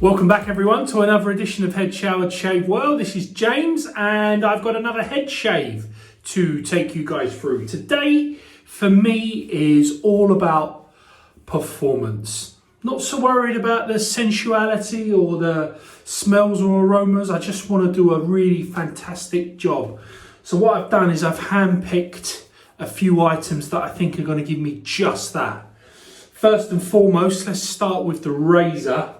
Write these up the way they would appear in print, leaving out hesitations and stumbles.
Welcome back everyone to another edition of Head Showered Shave World. This is James and I've got another head shave to take you guys through. Today for me is all about performance. Not so worried about the sensuality or the smells or aromas. I just want to do a really fantastic job. So what I've done is I've handpicked a few items that I think are going to give me just that. First and foremost, let's start with the razor.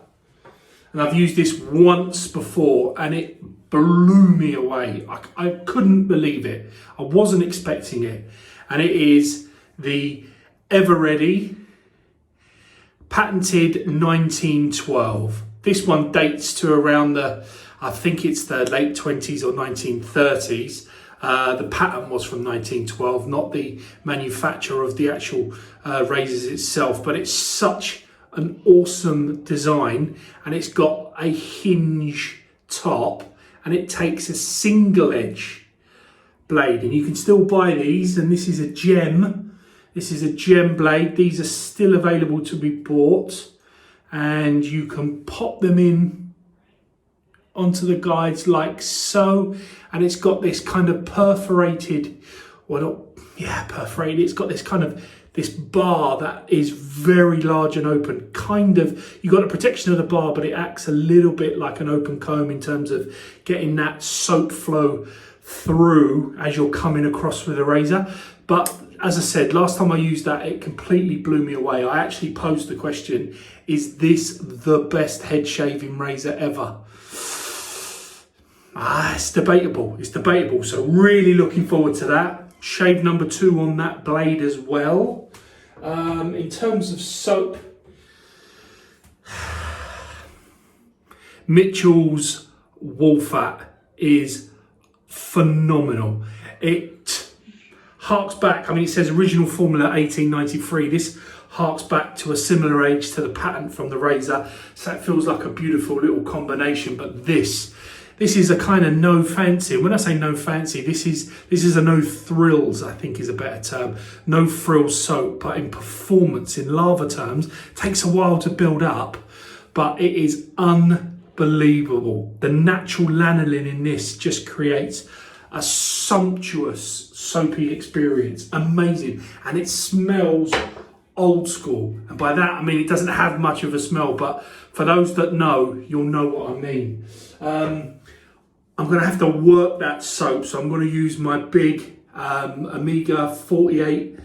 And I've used this once before and it blew me away. I couldn't believe it. I wasn't expecting it. And it is the Ever Ready patented 1912. This one dates to around I think it's the late 20s or 1930s. The patent was from 1912, not the manufacturer of the actual razors itself, but it's such an awesome design, and it's got a hinge top and it takes a single edge blade, and you can still buy these, and this is a gem blade. These are still available to be bought, and you can pop them in onto the guides like so, and it's got this kind of perforated, it's got this kind of this bar that is very large and open. You got the protection of the bar, but it acts a little bit like an open comb in terms of getting that soap flow through as you're coming across with a razor. But as I said, last time I used that, it completely blew me away. I actually posed the question, is this the best head shaving razor ever? It's debatable. So really looking forward to that. Shave number 2 on that blade as well. In terms of soap, Mitchell's Woolfat is phenomenal. It harks back, it says original formula 1893. This harks back to a similar age to the patent from the razor. So it feels like a beautiful little combination, but this is a kind of no fancy. When I say no fancy, this is a no thrills, I think is a better term. No frills soap, but in performance, in lava terms, takes a while to build up, but it is unbelievable. The natural lanolin in this just creates a sumptuous soapy experience. Amazing. And it smells old school. And by that, I mean, it doesn't have much of a smell, but for those that know, you'll know what I mean. I'm going to have to work that soap, so I'm going to use my big Omega 48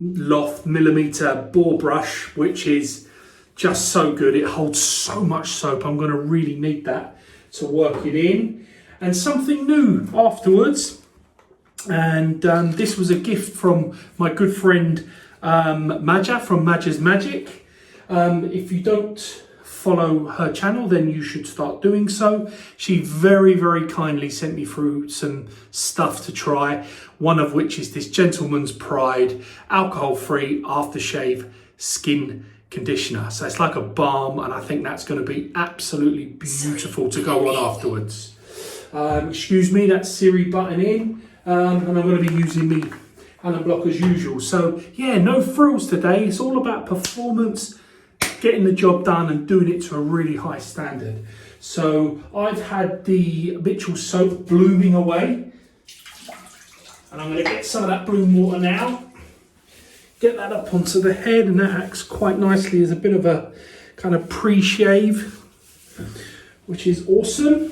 Loft millimeter bore brush, which is just so good. It holds so much soap. I'm going to really need that to work it in. And something new afterwards. And this was a gift from my good friend Maja from Maja's Magic. If you don't follow her channel, then you should start doing so. She very, very kindly sent me through some stuff to try, one of which is this Gentleman's Pride alcohol-free aftershave skin conditioner. So it's like a balm, and I think that's going to be absolutely beautiful to go on afterwards. Excuse me, that's Siri button in, and I'm going to be using me Alan Block as usual. So yeah, no frills today. It's all about performance, getting the job done and doing it to a really high standard. So I've had the Mitchell soap blooming away, and I'm going to get some of that bloom water now, get that up onto the head, and that acts quite nicely as a bit of a kind of pre-shave, which is awesome.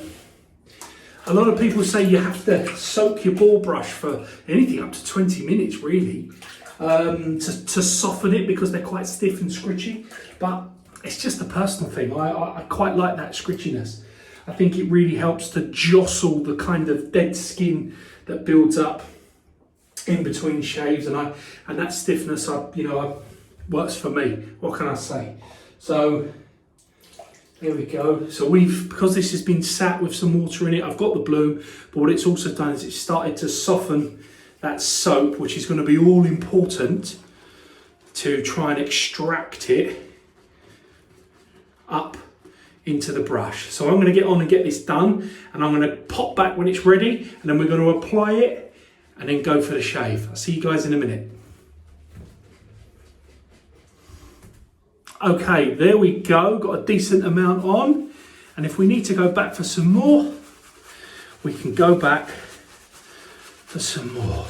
A lot of people say you have to soak your ball brush for anything up to 20 minutes really, to soften it, because they're quite stiff and scritchy, but it's just a personal thing. I quite like that scritchiness. I think it really helps to jostle the kind of dead skin that builds up in between shaves, and that stiffness works for me. What can I say? So there we go. So because this has been sat with some water in it, I've got the bloom, but what it's also done is it's started to soften that soap, which is going to be all important to try and extract it up into the brush. So I'm going to get on and get this done, and I'm going to pop back when it's ready, and then we're going to apply it and then go for the shave. I'll see you guys in a minute. Okay, there we go, got a decent amount on. And if we need to go back for some more, we can go back for some more.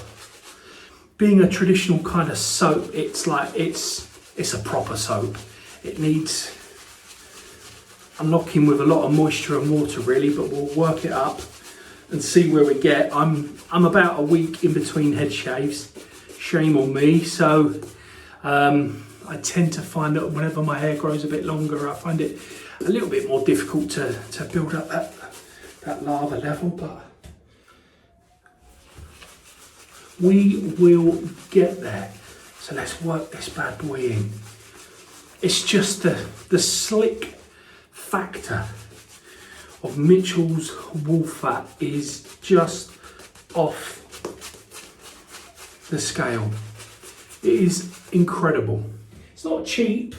Being a traditional kind of soap, it's like, it's a proper soap. It needs unlocking with a lot of moisture and water really, but we'll work it up and see where we get. I'm about a week in between head shaves, shame on me. So I tend to find that whenever my hair grows a bit longer, I find it a little bit more difficult to build up that lava level, but we will get there. So let's work this bad boy in. It's just the slick factor of Mitchell's wool fat is just off the scale. It is incredible. It's not cheap,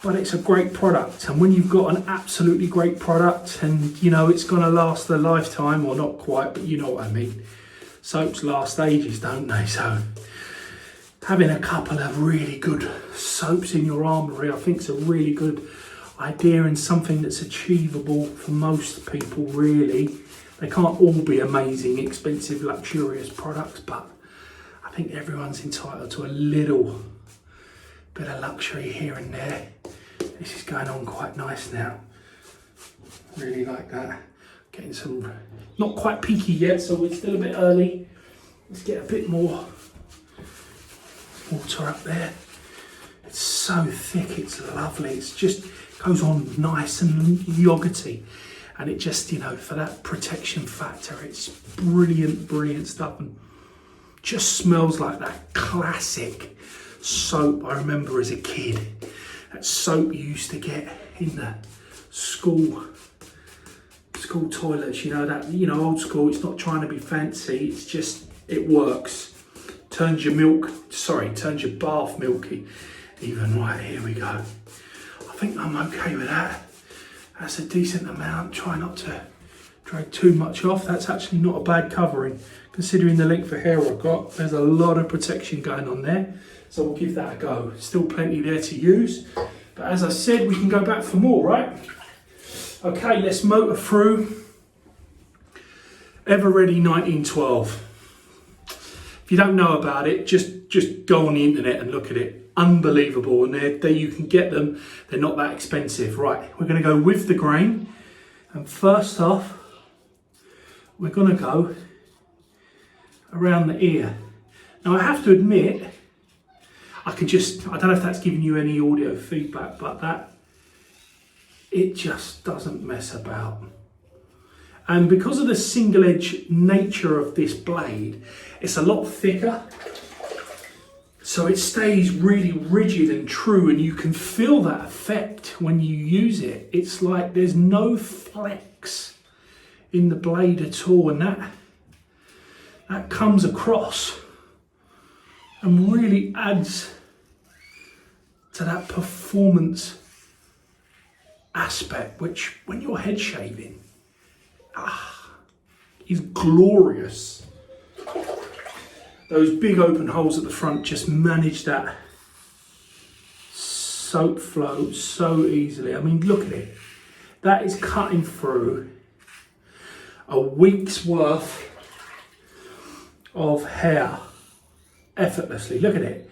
but it's a great product. And when you've got an absolutely great product and you know it's going to last a lifetime, or not quite, but you know what I mean. Soaps last ages, don't they? So having a couple of really good soaps in your armoury, I think is a really good idea and something that's achievable for most people really. They can't all be amazing, expensive, luxurious products, but I think everyone's entitled to a little bit of luxury here and there. This is going on quite nice now. Really like that. Getting some, not quite peaky yet, so it's still a bit early. Let's get a bit more water up there. It's so thick, it's lovely. It's just goes on nice and yogurty. And it just, you know, for that protection factor, it's brilliant, brilliant stuff. And just smells like that classic soap I remember as a kid. That soap you used to get in the school toilets, you know, that, you know, old school. It's not trying to be fancy, it's just, it works. Turns your bath milky. Even right, here we go. I think I'm okay with that. That's a decent amount. Try not to drag too much off. That's actually not a bad covering. Considering the length of hair I've got, there's a lot of protection going on there. So we'll give that a go. Still plenty there to use. But as I said, we can go back for more, right? Okay, let's motor through Ever Ready 1912. If you don't know about it, just go on the internet and look at it. Unbelievable, and there you can get them. They're not that expensive. Right, we're going to go with the grain, and first off, we're going to go around the ear. Now I have to admit, I don't know if that's giving you any audio feedback, but it just doesn't mess about. And because of the single edge nature of this blade, it's a lot thicker. So it stays really rigid and true, and you can feel that effect when you use it. It's like there's no flex in the blade at all, and that comes across and really adds to that performance aspect, which when you're head shaving, is glorious. Those big open holes at the front just manage that soap flow so easily. I mean, look at it. That is cutting through a week's worth of hair effortlessly. Look at it.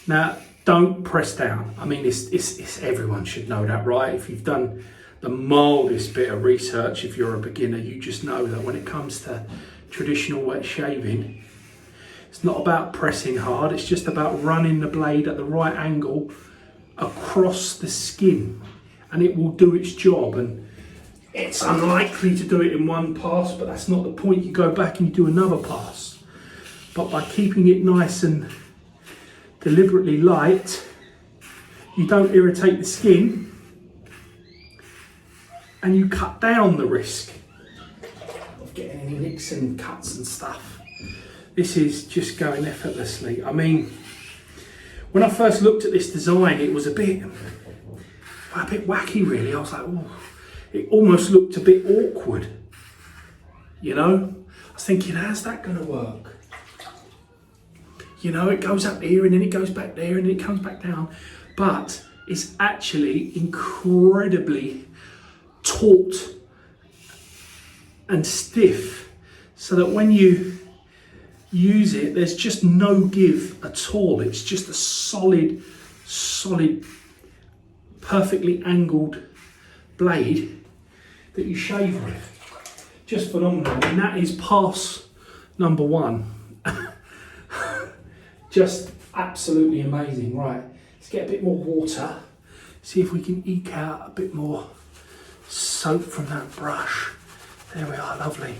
Now, don't press down. I mean, it's everyone should know that, right? If you've done the mildest bit of research, if you're a beginner, you just know that when it comes to traditional wet shaving, it's not about pressing hard, it's just about running the blade at the right angle across the skin, and it will do its job. And it's unlikely to do it in one pass, but that's not the point. You go back and you do another pass. But by keeping it nice and deliberately light, you don't irritate the skin, and you cut down the risk of getting any nicks and cuts and stuff. This is just going effortlessly. I mean, when I first looked at this design, it was a bit wacky really. I was like, oh, it almost looked a bit awkward. You know? I was thinking, how's that gonna work? You know, it goes up here and then it goes back there and then it comes back down. But it's actually incredibly taut and stiff, so that when you use it, there's just no give at all. It's just a solid, perfectly angled blade that you shave with. Just phenomenal. And that is pass number 1. Just absolutely amazing. Right, let's get a bit more water. See if we can eke out a bit more soap from that brush. There we are, lovely.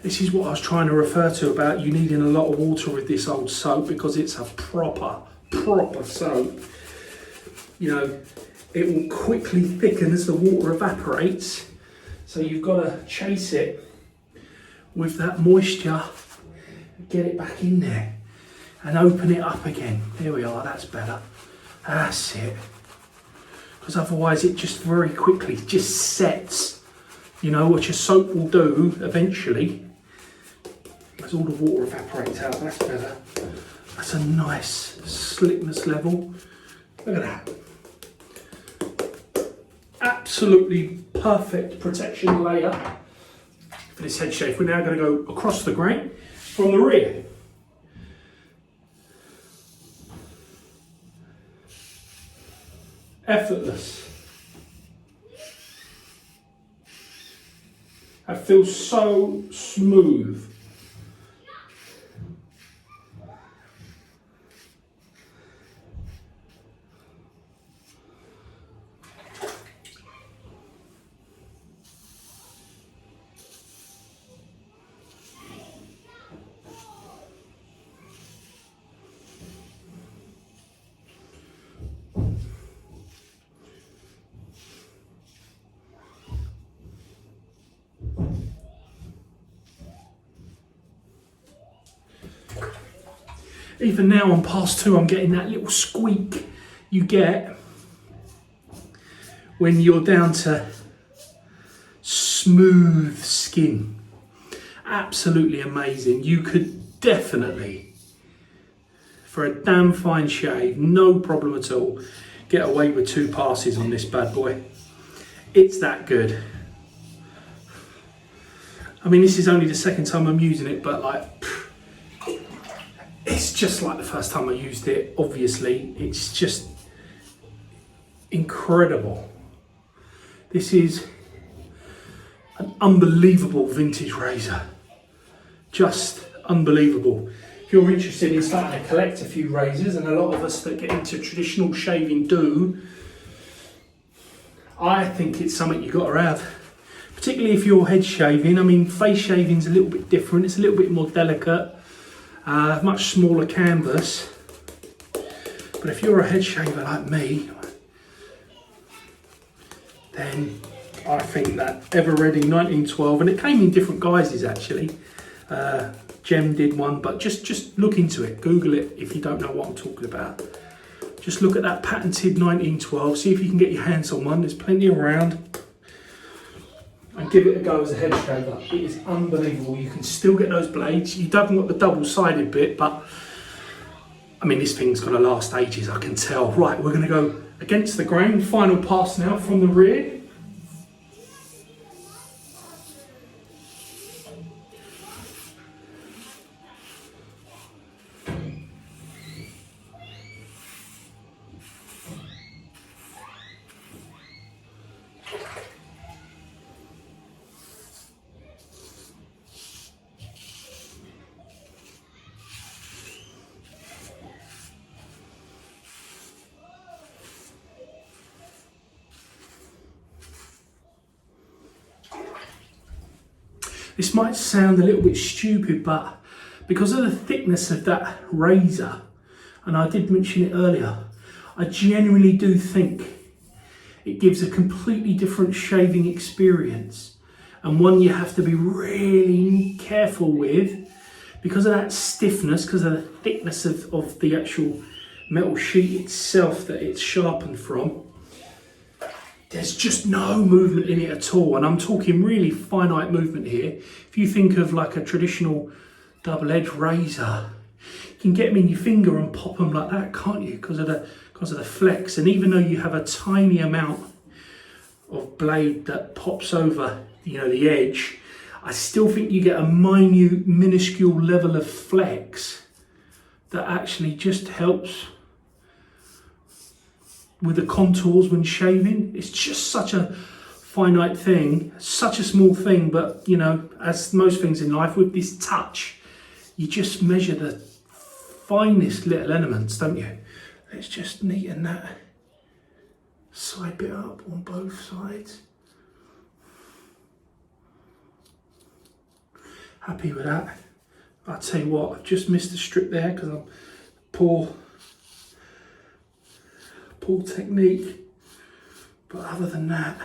This is what I was trying to refer to about you needing a lot of water with this old soap, because it's a proper soap. You know, it will quickly thicken as the water evaporates. So you've got to chase it with that moisture, get it back in there and open it up again. There we are, that's better. That's it. Because otherwise it just very quickly just sets. You know what your soap will do eventually, as all the water evaporates out. That's better. That's a nice slickness level. Look at that. Absolutely perfect protection layer for this head shave. We're now going to go across the grain from the rear. Effortless. That feels so smooth. Even now on pass 2, I'm getting that little squeak you get when you're down to smooth skin. Absolutely amazing. You could definitely, for a damn fine shave, no problem at all, get away with 2 passes on this bad boy. It's that good. I mean, this is only the second time I'm using it, but like, it's just like the first time I used it, obviously. It's just incredible. This is an unbelievable vintage razor. Just unbelievable. If you're interested in starting to collect a few razors, and a lot of us that get into traditional shaving do, I think it's something you've got to have. Particularly if you're head shaving. I mean, face shaving's a little bit different. It's a little bit more delicate. Much smaller canvas, but if you're a head shaver like me, then I think that Ever Ready 1912, and it came in different guises actually. Gem did one, but just look into it, Google it if you don't know what I'm talking about. Just look at that patented 1912, see if you can get your hands on one. There's plenty around. And give it a go as a head shaver. It is unbelievable. You can still get those blades. You haven't got the double-sided bit, but I mean, this thing's going to last ages, I can tell. Right, we're going to go against the grain. Final pass now from the rear. This might sound a little bit stupid, but because of the thickness of that razor, and I did mention it earlier, I genuinely do think it gives a completely different shaving experience, and one you have to be really careful with because of that stiffness, because of the thickness of the actual metal sheet itself that it's sharpened from. There's just no movement in it at all, and I'm talking really finite movement here. If you think of like a traditional double-edged razor, You can get them in your finger and pop them like that, can't you? Because of the flex. And even though you have a tiny amount of blade that pops over, you know, the edge, I still think you get a minute, minuscule level of flex that actually just helps with the contours when shaving. It's just such a finite thing, such a small thing, but you know, as most things in life, with this touch, you just measure the finest little elements, don't you? Let's just neaten that side bit up on both sides. Happy with that. I'll tell you what, I've just missed a strip there because I'm poor technique. But other than that,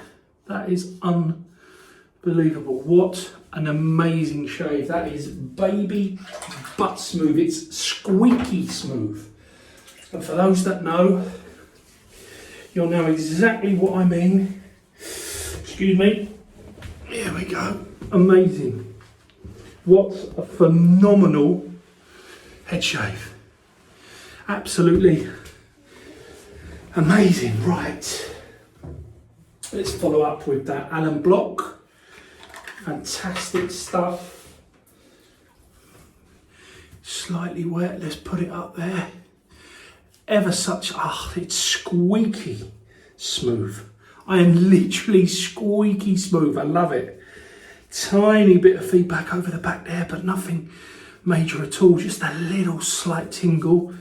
that is unbelievable. What an amazing shave. That is baby butt smooth. It's squeaky smooth. And for those that know, you'll know exactly what I mean. Excuse me. Here we go. Amazing. What a phenomenal head shave. Absolutely amazing. Right. Let's follow up with that Allen block. Fantastic stuff. Slightly wet. Let's put it up there. Ever such, it's squeaky smooth. I am literally squeaky smooth. I love it. Tiny bit of feedback over the back there, but nothing major at all. Just a little slight tingle.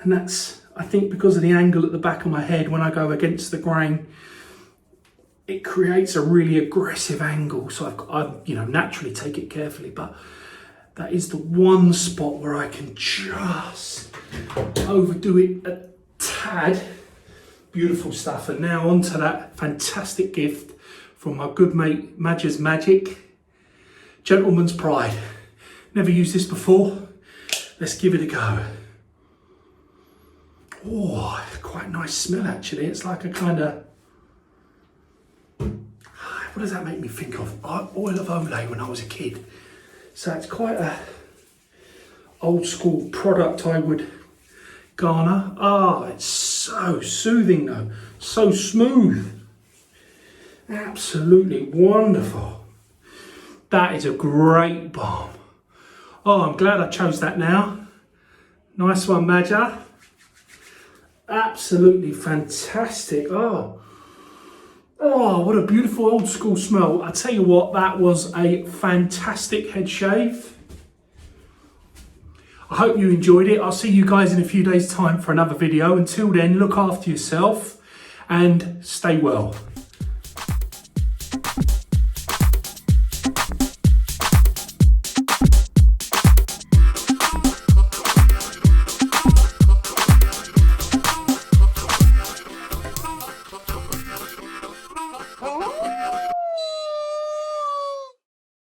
And that's, I think, because of the angle at the back of my head when I go against the grain, it creates a really aggressive angle. So I you know, naturally take it carefully, but that is the one spot where I can just overdo it a tad. Beautiful stuff. And now on to that fantastic gift from my good mate Madger's Magic. Gentleman's Pride. Never used this before. Let's give it a go. Oh, quite a nice smell actually. It's like a kind of, what does that make me think of? Oil of Olay when I was a kid. So it's quite a old school product I would garner. It's so soothing though. So smooth. Absolutely wonderful. That is a great balm. I'm glad I chose that now. Nice one, Madger. Absolutely fantastic. What a beautiful old school smell. I tell you what, that was a fantastic head shave. I hope you enjoyed it. I'll see you guys in a few days' time for another video. Until then, look after yourself and stay well.